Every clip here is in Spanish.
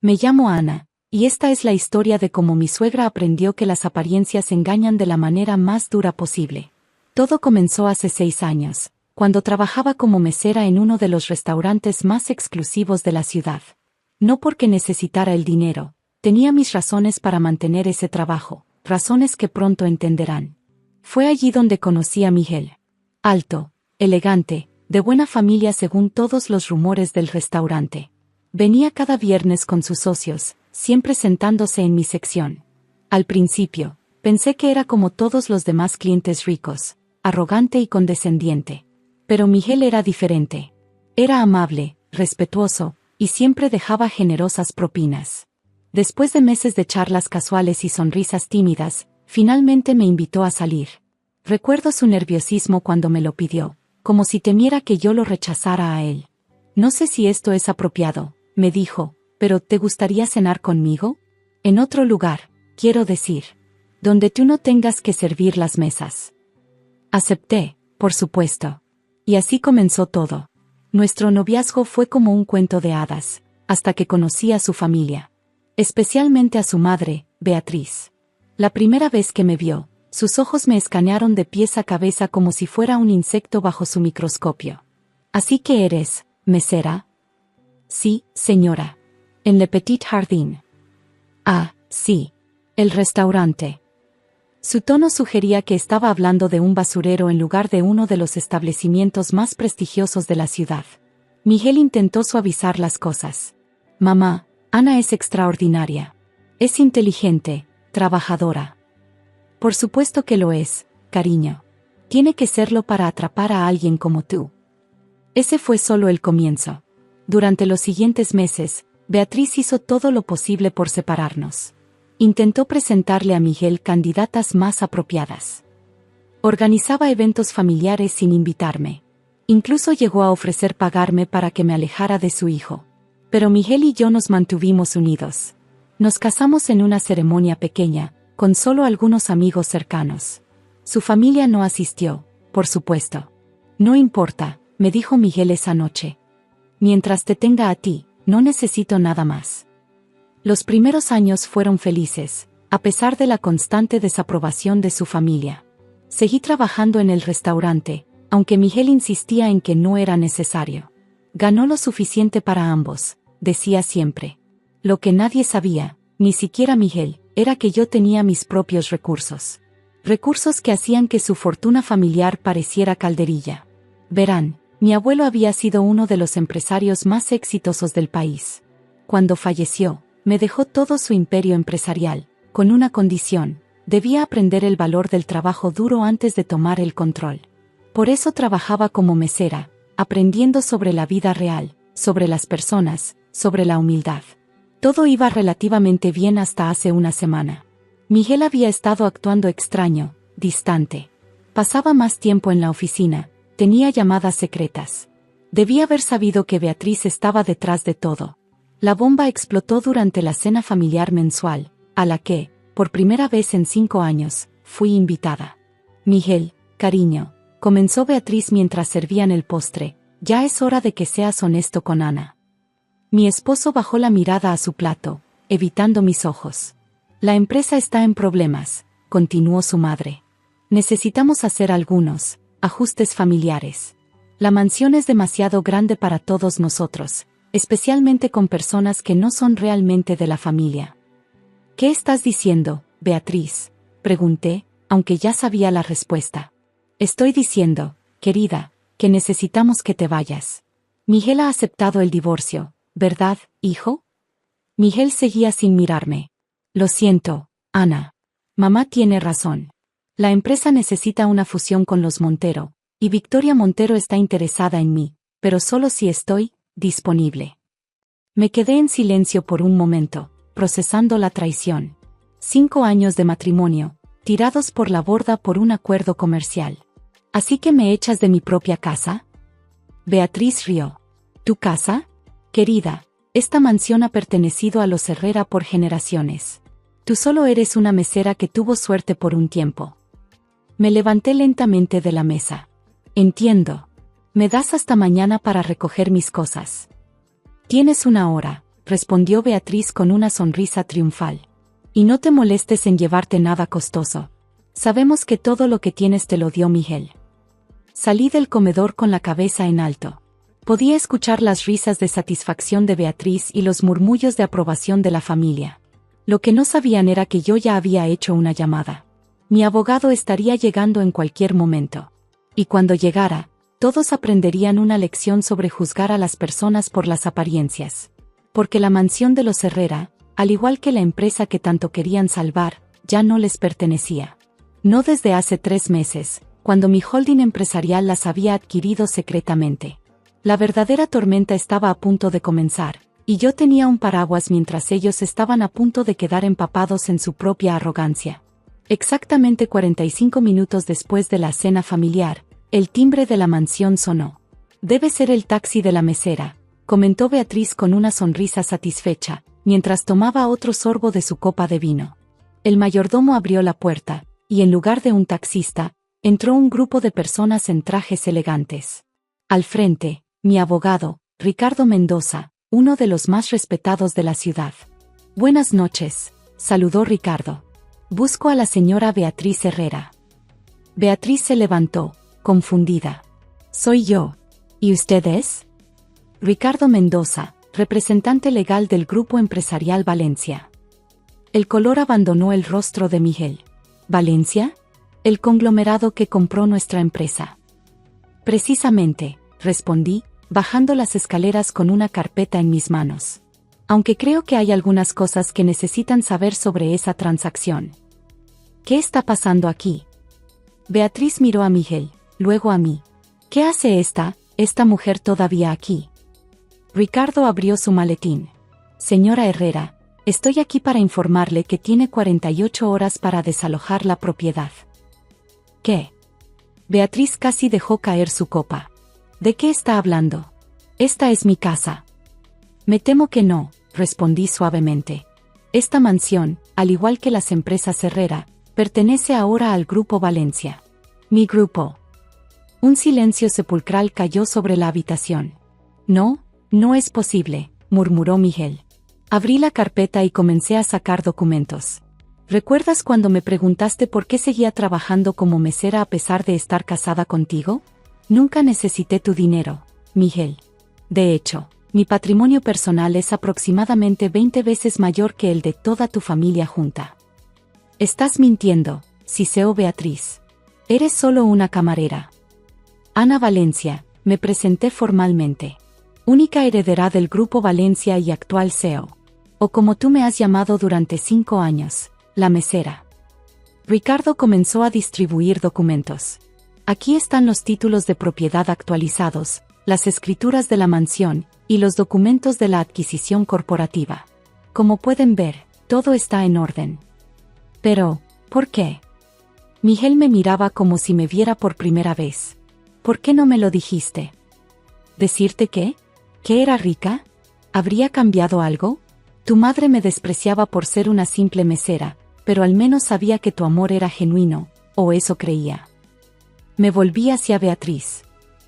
Me llamo Ana, y esta es la historia de cómo mi suegra aprendió que las apariencias engañan de la manera más dura posible. Todo comenzó hace 6 años, cuando trabajaba como mesera en uno de los restaurantes más exclusivos de la ciudad. No porque necesitara el dinero, tenía mis razones para mantener ese trabajo, razones que pronto entenderán. Fue allí donde conocí a Miguel. Alto, elegante, de buena familia según todos los rumores del restaurante. Venía cada viernes con sus socios, siempre sentándose en mi sección. Al principio, pensé que era como todos los demás clientes ricos, arrogante y condescendiente. Pero Miguel era diferente. Era amable, respetuoso, y siempre dejaba generosas propinas. Después de meses de charlas casuales y sonrisas tímidas, finalmente me invitó a salir. Recuerdo su nerviosismo cuando me lo pidió, como si temiera que yo lo rechazara a él. No sé si esto es apropiado, me dijo, pero ¿te gustaría cenar conmigo? En otro lugar, quiero decir. Donde tú no tengas que servir las mesas. Acepté, por supuesto. Y así comenzó todo. Nuestro noviazgo fue como un cuento de hadas, hasta que conocí a su familia. Especialmente a su madre, Beatriz. La primera vez que me vio, sus ojos me escanearon de pies a cabeza como si fuera un insecto bajo su microscopio. ¿Así que eres, mesera? Sí, señora. En Le Petit Jardin. Ah, sí. El restaurante. Su tono sugería que estaba hablando de un basurero en lugar de uno de los establecimientos más prestigiosos de la ciudad. Miguel intentó suavizar las cosas. Mamá, Ana es extraordinaria. Es inteligente, trabajadora. Por supuesto que lo es, cariño. Tiene que serlo para atrapar a alguien como tú. Ese fue solo el comienzo. Durante los siguientes meses, Beatriz hizo todo lo posible por separarnos. Intentó presentarle a Miguel candidatas más apropiadas. Organizaba eventos familiares sin invitarme. Incluso llegó a ofrecer pagarme para que me alejara de su hijo. Pero Miguel y yo nos mantuvimos unidos. Nos casamos en una ceremonia pequeña, con solo algunos amigos cercanos. Su familia no asistió, por supuesto. No importa, me dijo Miguel esa noche. Mientras te tenga a ti, no necesito nada más. Los primeros años fueron felices, a pesar de la constante desaprobación de su familia. Seguí trabajando en el restaurante, aunque Miguel insistía en que no era necesario. Ganó lo suficiente para ambos, decía siempre. Lo que nadie sabía, ni siquiera Miguel, era que yo tenía mis propios recursos. Recursos que hacían que su fortuna familiar pareciera calderilla. Verán, mi abuelo había sido uno de los empresarios más exitosos del país. Cuando falleció, me dejó todo su imperio empresarial, con una condición: debía aprender el valor del trabajo duro antes de tomar el control. Por eso trabajaba como mesera, aprendiendo sobre la vida real, sobre las personas, sobre la humildad. Todo iba relativamente bien hasta hace una semana. Miguel había estado actuando extraño, distante. Pasaba más tiempo en la oficina, tenía llamadas secretas. Debía haber sabido que Beatriz estaba detrás de todo. La bomba explotó durante la cena familiar mensual, a la que, por primera vez en 5 años, fui invitada. Miguel, cariño, comenzó Beatriz mientras servían el postre, ya es hora de que seas honesto con Ana. Mi esposo bajó la mirada a su plato, evitando mis ojos. La empresa está en problemas, continuó su madre. Necesitamos hacer algunos ajustes familiares. La mansión es demasiado grande para todos nosotros, especialmente con personas que no son realmente de la familia. ¿Qué estás diciendo, Beatriz?, pregunté, aunque ya sabía la respuesta. Estoy diciendo, querida, que necesitamos que te vayas. Miguel ha aceptado el divorcio, ¿verdad, hijo? Miguel seguía sin mirarme. Lo siento, Ana. Mamá tiene razón. La empresa necesita una fusión con los Montero, y Victoria Montero está interesada en mí, pero solo si estoy disponible. Me quedé en silencio por un momento, procesando la traición. 5 años de matrimonio, tirados por la borda por un acuerdo comercial. ¿Así que me echas de mi propia casa? Beatriz rió. ¿Tu casa? Querida, esta mansión ha pertenecido a los Herrera por generaciones. Tú solo eres una mesera que tuvo suerte por un tiempo. Me levanté lentamente de la mesa. Entiendo. Me das hasta mañana para recoger mis cosas. Tienes 1 hora, respondió Beatriz con una sonrisa triunfal. Y no te molestes en llevarte nada costoso. Sabemos que todo lo que tienes te lo dio Miguel. Salí del comedor con la cabeza en alto. Podía escuchar las risas de satisfacción de Beatriz y los murmullos de aprobación de la familia. Lo que no sabían era que yo ya había hecho una llamada. Mi abogado estaría llegando en cualquier momento. Y cuando llegara, todos aprenderían una lección sobre juzgar a las personas por las apariencias. Porque la mansión de los Herrera, al igual que la empresa que tanto querían salvar, ya no les pertenecía. No desde hace 3 meses, cuando mi holding empresarial las había adquirido secretamente. La verdadera tormenta estaba a punto de comenzar, y yo tenía un paraguas mientras ellos estaban a punto de quedar empapados en su propia arrogancia. Exactamente 45 minutos después de la cena familiar, el timbre de la mansión sonó. «Debe ser el taxi de la mesera», comentó Beatriz con una sonrisa satisfecha, mientras tomaba otro sorbo de su copa de vino. El mayordomo abrió la puerta, y en lugar de un taxista, entró un grupo de personas en trajes elegantes. Al frente, mi abogado, Ricardo Mendoza, uno de los más respetados de la ciudad. «Buenas noches», saludó Ricardo. «Busco a la señora Beatriz Herrera». Beatriz se levantó, confundida. «Soy yo. ¿Y usted es?» Ricardo Mendoza, representante legal del Grupo Empresarial Valencia. El color abandonó el rostro de Miguel. «¿Valencia? El conglomerado que compró nuestra empresa». «Precisamente», respondí, bajando las escaleras con una carpeta en mis manos. «Aunque creo que hay algunas cosas que necesitan saber sobre esa transacción». «¿Qué está pasando aquí?» Beatriz miró a Miguel, luego a mí. «¿Qué hace esta mujer todavía aquí?» Ricardo abrió su maletín. «Señora Herrera, estoy aquí para informarle que tiene 48 horas para desalojar la propiedad». «¿Qué?» Beatriz casi dejó caer su copa. «¿De qué está hablando? Esta es mi casa». «Me temo que no», respondí suavemente. «Esta mansión, al igual que las empresas Herrera, pertenece ahora al Grupo Valencia». «¿Mi grupo?» Un silencio sepulcral cayó sobre la habitación. No es posible», murmuró Miguel. Abrí la carpeta y comencé a sacar documentos. «¿Recuerdas cuando me preguntaste por qué seguía trabajando como mesera a pesar de estar casada contigo? Nunca necesité tu dinero, Miguel. De hecho, mi patrimonio personal es aproximadamente 20 veces mayor que el de toda tu familia junta». «Estás mintiendo», siseó Beatriz. «Eres solo una camarera». «Ana Valencia», me presenté formalmente. «Única heredera del Grupo Valencia y actual CEO. O como tú me has llamado durante 5 años, la mesera». Ricardo comenzó a distribuir documentos. «Aquí están los títulos de propiedad actualizados, las escrituras de la mansión, y los documentos de la adquisición corporativa. Como pueden ver, todo está en orden». «Pero, ¿por qué?» Miguel me miraba como si me viera por primera vez. «¿Por qué no me lo dijiste?» «¿Decirte qué? ¿Que era rica? ¿Habría cambiado algo? Tu madre me despreciaba por ser una simple mesera, pero al menos sabía que tu amor era genuino, o eso creía». Me volví hacia Beatriz.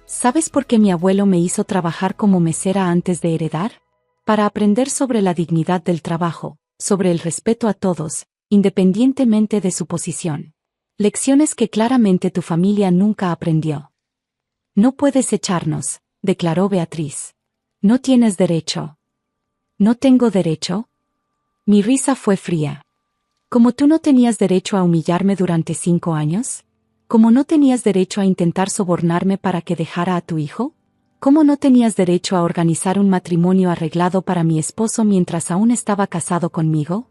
«¿Sabes por qué mi abuelo me hizo trabajar como mesera antes de heredar? Para aprender sobre la dignidad del trabajo, sobre el respeto a todos, independientemente de su posición. Lecciones que claramente tu familia nunca aprendió». «No puedes echarnos», declaró Beatriz. «No tienes derecho». «¿No tengo derecho?» Mi risa fue fría. ¿Como tú no tenías derecho a humillarme durante 5 años? ¿Cómo no tenías derecho a intentar sobornarme para que dejara a tu hijo? ¿Cómo no tenías derecho a organizar un matrimonio arreglado para mi esposo mientras aún estaba casado conmigo?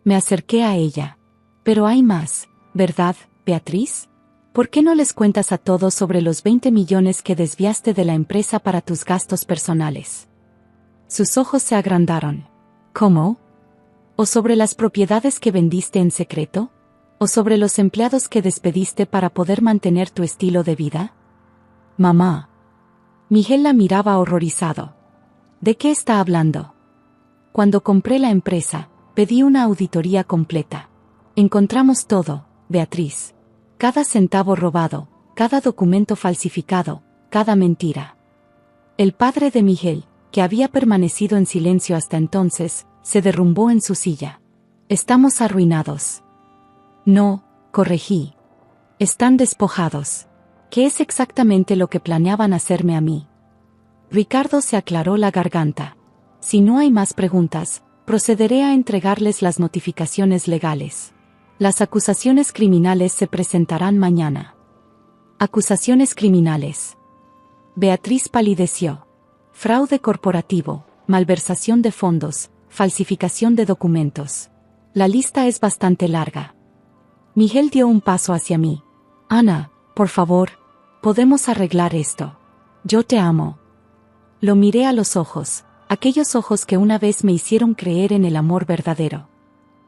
Me acerqué a ella. «Pero hay más, ¿verdad, Beatriz? ¿Por qué no les cuentas a todos sobre los 20 millones que desviaste de la empresa para tus gastos personales?» Sus ojos se agrandaron. «¿Cómo? ¿O sobre las propiedades que vendiste en secreto? ¿O sobre los empleados que despediste para poder mantener tu estilo de vida?» «Mamá». Miguel la miraba horrorizado. «¿De qué está hablando?» «Cuando compré la empresa, pedí una auditoría completa. Encontramos todo, Beatriz. Cada centavo robado, cada documento falsificado, cada mentira». El padre de Miguel, que había permanecido en silencio hasta entonces, se derrumbó en su silla. Estamos arruinados. No, corregí. Están despojados. ¿Qué es exactamente lo que planeaban hacerme a mí? Ricardo se aclaró la garganta. Si no hay más preguntas, procederé a entregarles las notificaciones legales. Las acusaciones criminales se presentarán mañana. Acusaciones criminales. Beatriz palideció. Fraude corporativo, malversación de fondos, falsificación de documentos. La lista es bastante larga. Miguel dio un paso hacia mí. Ana, por favor, podemos arreglar esto. Yo te amo. Lo miré a los ojos, aquellos ojos que una vez me hicieron creer en el amor verdadero.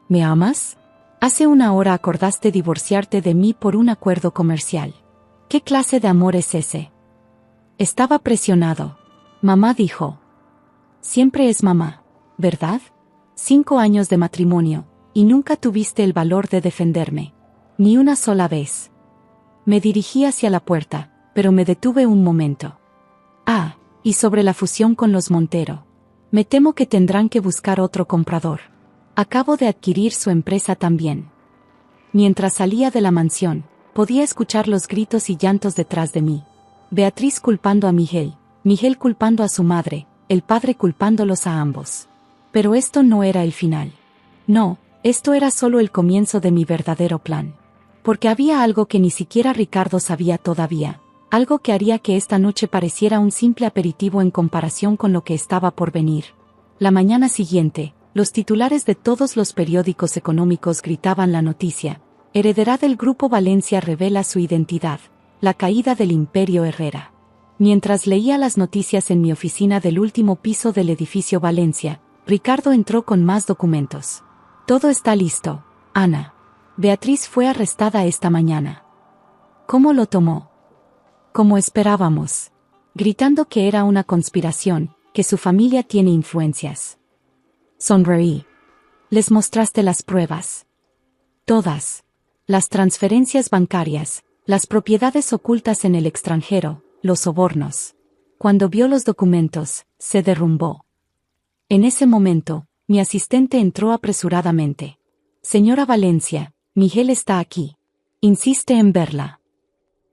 ¿Me amas? Hace una hora acordaste divorciarte de mí por un acuerdo comercial. ¿Qué clase de amor es ese? Estaba presionado. Mamá dijo. Siempre es mamá, ¿verdad? 5 años de matrimonio, y nunca tuviste el valor de defenderme. Ni una sola vez. Me dirigí hacia la puerta, pero me detuve un momento. Ah, y sobre la fusión con los Montero. Me temo que tendrán que buscar otro comprador. Acabo de adquirir su empresa también. Mientras salía de la mansión, podía escuchar los gritos y llantos detrás de mí. Beatriz culpando a Miguel, Miguel culpando a su madre, el padre culpándolos a ambos. Pero esto no era el final. No, esto era solo el comienzo de mi verdadero plan. Porque había algo que ni siquiera Ricardo sabía todavía. Algo que haría que esta noche pareciera un simple aperitivo en comparación con lo que estaba por venir. La mañana siguiente, los titulares de todos los periódicos económicos gritaban la noticia. Heredera del Grupo Valencia revela su identidad. La caída del Imperio Herrera. Mientras leía las noticias en mi oficina del último piso del edificio Valencia, Ricardo entró con más documentos. Todo está listo, Ana. Beatriz fue arrestada esta mañana. ¿Cómo lo tomó? Como esperábamos. Gritando que era una conspiración, que su familia tiene influencias. Sonreí. Les mostraste las pruebas. Todas. Las transferencias bancarias, las propiedades ocultas en el extranjero, los sobornos. Cuando vio los documentos, se derrumbó. En ese momento, mi asistente entró apresuradamente. Señora Valencia, Miguel está aquí. Insiste en verla.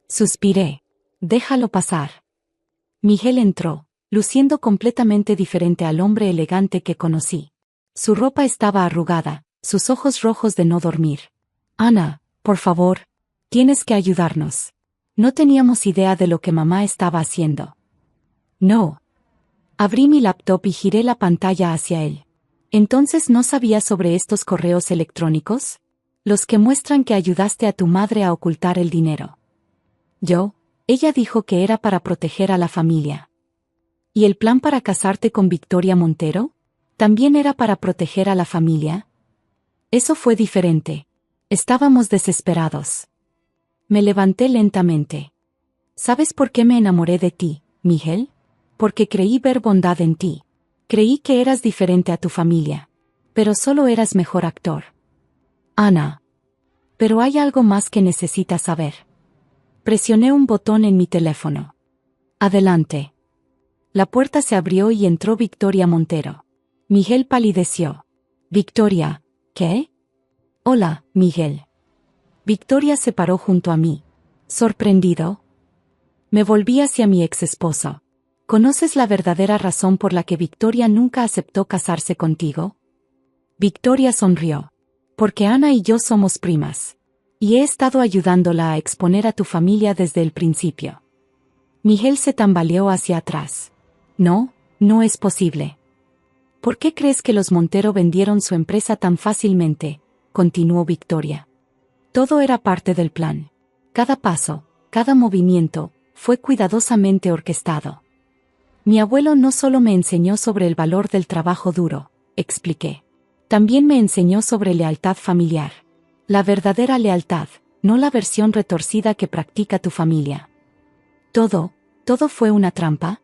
Suspiré. Déjalo pasar. Miguel entró, luciendo completamente diferente al hombre elegante que conocí. Su ropa estaba arrugada, sus ojos rojos de no dormir. Ana, por favor, tienes que ayudarnos. No teníamos idea de lo que mamá estaba haciendo. No. Abrí mi laptop y giré la pantalla hacia él. ¿Entonces no sabías sobre estos correos electrónicos? Los que muestran que ayudaste a tu madre a ocultar el dinero. Ella dijo que era para proteger a la familia. ¿Y el plan para casarte con Victoria Montero? ¿También era para proteger a la familia? Eso fue diferente. Estábamos desesperados. Me levanté lentamente. ¿Sabes por qué me enamoré de ti, Miguel? Porque creí ver bondad en ti. Creí que eras diferente a tu familia. Pero solo eras mejor actor. Ana. Pero hay algo más que necesitas saber. Presioné un botón en mi teléfono. Adelante. La puerta se abrió y entró Victoria Montero. Miguel palideció. Victoria, ¿qué? Hola, Miguel. Victoria se paró junto a mí. ¿Sorprendido? Me volví hacia mi ex esposo. ¿Conoces la verdadera razón por la que Victoria nunca aceptó casarse contigo? Victoria sonrió. Porque Ana y yo somos primas. Y he estado ayudándola a exponer a tu familia desde el principio. Miguel se tambaleó hacia atrás. No, no es posible. ¿Por qué crees que los Montero vendieron su empresa tan fácilmente? Continuó Victoria. Todo era parte del plan. Cada paso, cada movimiento, fue cuidadosamente orquestado. Mi abuelo no solo me enseñó sobre el valor del trabajo duro, expliqué. También me enseñó sobre lealtad familiar. La verdadera lealtad, no la versión retorcida que practica tu familia. ¿Todo fue una trampa?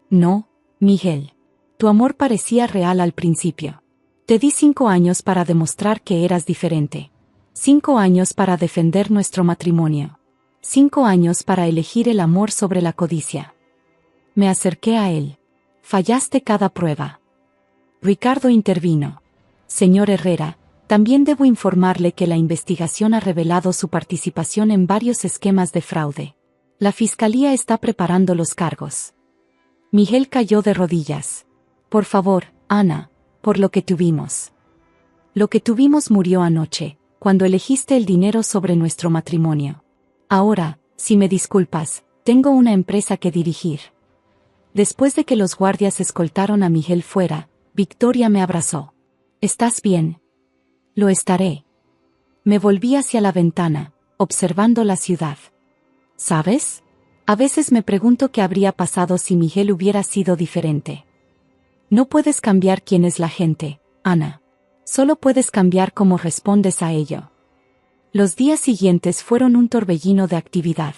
No, Miguel. Tu amor parecía real al principio. Te di 5 años para demostrar que eras diferente. 5 años para defender nuestro matrimonio. 5 años para elegir el amor sobre la codicia. Me acerqué a él. Fallaste cada prueba. Ricardo intervino. Señor Herrera, también debo informarle que la investigación ha revelado su participación en varios esquemas de fraude. La fiscalía está preparando los cargos. Miguel cayó de rodillas. Por favor, Ana, por lo que tuvimos. Lo que tuvimos murió anoche, cuando elegiste el dinero sobre nuestro matrimonio. Ahora, si me disculpas, tengo una empresa que dirigir. Después de que los guardias escoltaron a Miguel fuera, Victoria me abrazó. ¿Estás bien? Lo estaré. Me volví hacia la ventana, observando la ciudad. ¿Sabes? A veces me pregunto qué habría pasado si Miguel hubiera sido diferente. No puedes cambiar quién es la gente, Ana. Solo puedes cambiar cómo respondes a ello. Los días siguientes fueron un torbellino de actividad.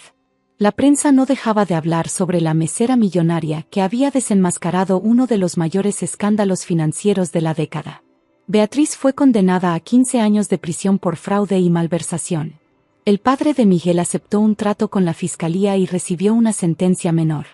La prensa no dejaba de hablar sobre la mesera millonaria que había desenmascarado uno de los mayores escándalos financieros de la década. Beatriz fue condenada a 15 años de prisión por fraude y malversación. El padre de Miguel aceptó un trato con la fiscalía y recibió una sentencia menor.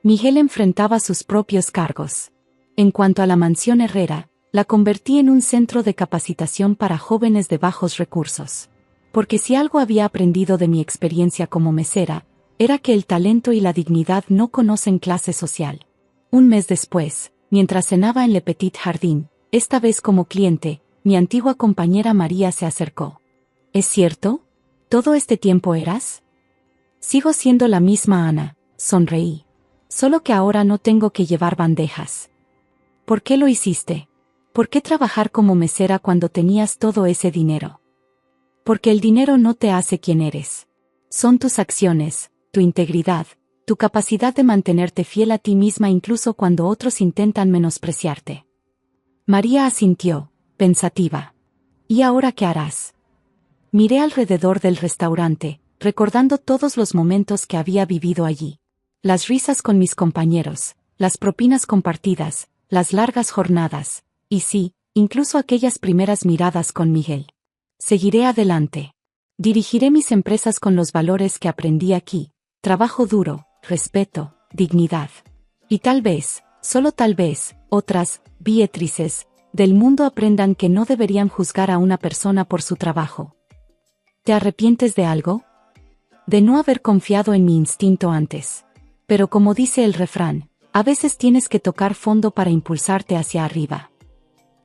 Miguel enfrentaba sus propios cargos. En cuanto a la mansión Herrera, la convertí en un centro de capacitación para jóvenes de bajos recursos. Porque si algo había aprendido de mi experiencia como mesera, era que el talento y la dignidad no conocen clase social. Un mes después, mientras cenaba en Le Petit Jardin, esta vez como cliente, mi antigua compañera María se acercó. ¿Es cierto? ¿Todo este tiempo eras? Sigo siendo la misma Ana, sonreí. Solo que ahora no tengo que llevar bandejas. ¿Por qué lo hiciste? ¿Por qué trabajar como mesera cuando tenías todo ese dinero? Porque el dinero no te hace quien eres. Son tus acciones, tu integridad, tu capacidad de mantenerte fiel a ti misma incluso cuando otros intentan menospreciarte. María asintió, pensativa. ¿Y ahora qué harás? Miré alrededor del restaurante, recordando todos los momentos que había vivido allí. Las risas con mis compañeros, las propinas compartidas, las largas jornadas, y sí, incluso aquellas primeras miradas con Miguel. Seguiré adelante. Dirigiré mis empresas con los valores que aprendí aquí: trabajo duro, respeto, dignidad. Y tal vez, solo tal vez, otras Beatrices del mundo aprendan que no deberían juzgar a una persona por su trabajo. ¿Te arrepientes de algo? De no haber confiado en mi instinto antes. Pero como dice el refrán, a veces tienes que tocar fondo para impulsarte hacia arriba.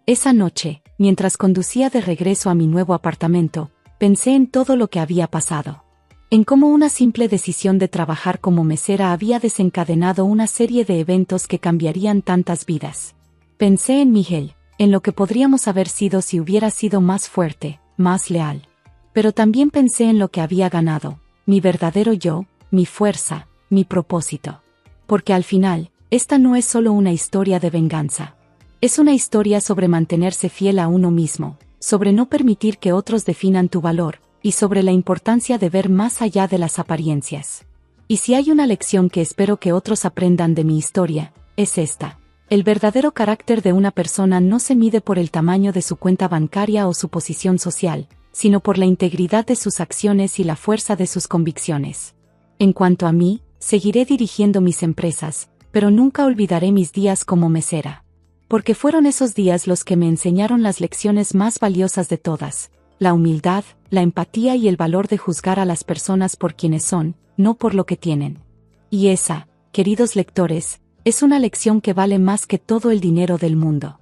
Esa noche, mientras conducía de regreso a mi nuevo apartamento, pensé en todo lo que había pasado. En cómo una simple decisión de trabajar como mesera había desencadenado una serie de eventos que cambiarían tantas vidas. Pensé en Miguel, en lo que podríamos haber sido si hubiera sido más fuerte, más leal. Pero también pensé en lo que había ganado, mi verdadero yo, mi fuerza, mi propósito. Porque al final, esta no es solo una historia de venganza. Es una historia sobre mantenerse fiel a uno mismo, sobre no permitir que otros definan tu valor, y sobre la importancia de ver más allá de las apariencias. Y si hay una lección que espero que otros aprendan de mi historia, es esta. El verdadero carácter de una persona no se mide por el tamaño de su cuenta bancaria o su posición social, sino por la integridad de sus acciones y la fuerza de sus convicciones. En cuanto a mí, seguiré dirigiendo mis empresas, pero nunca olvidaré mis días como mesera. Porque fueron esos días los que me enseñaron las lecciones más valiosas de todas: la humildad, la empatía y el valor de juzgar a las personas por quienes son, no por lo que tienen. Y esa, queridos lectores, es una lección que vale más que todo el dinero del mundo.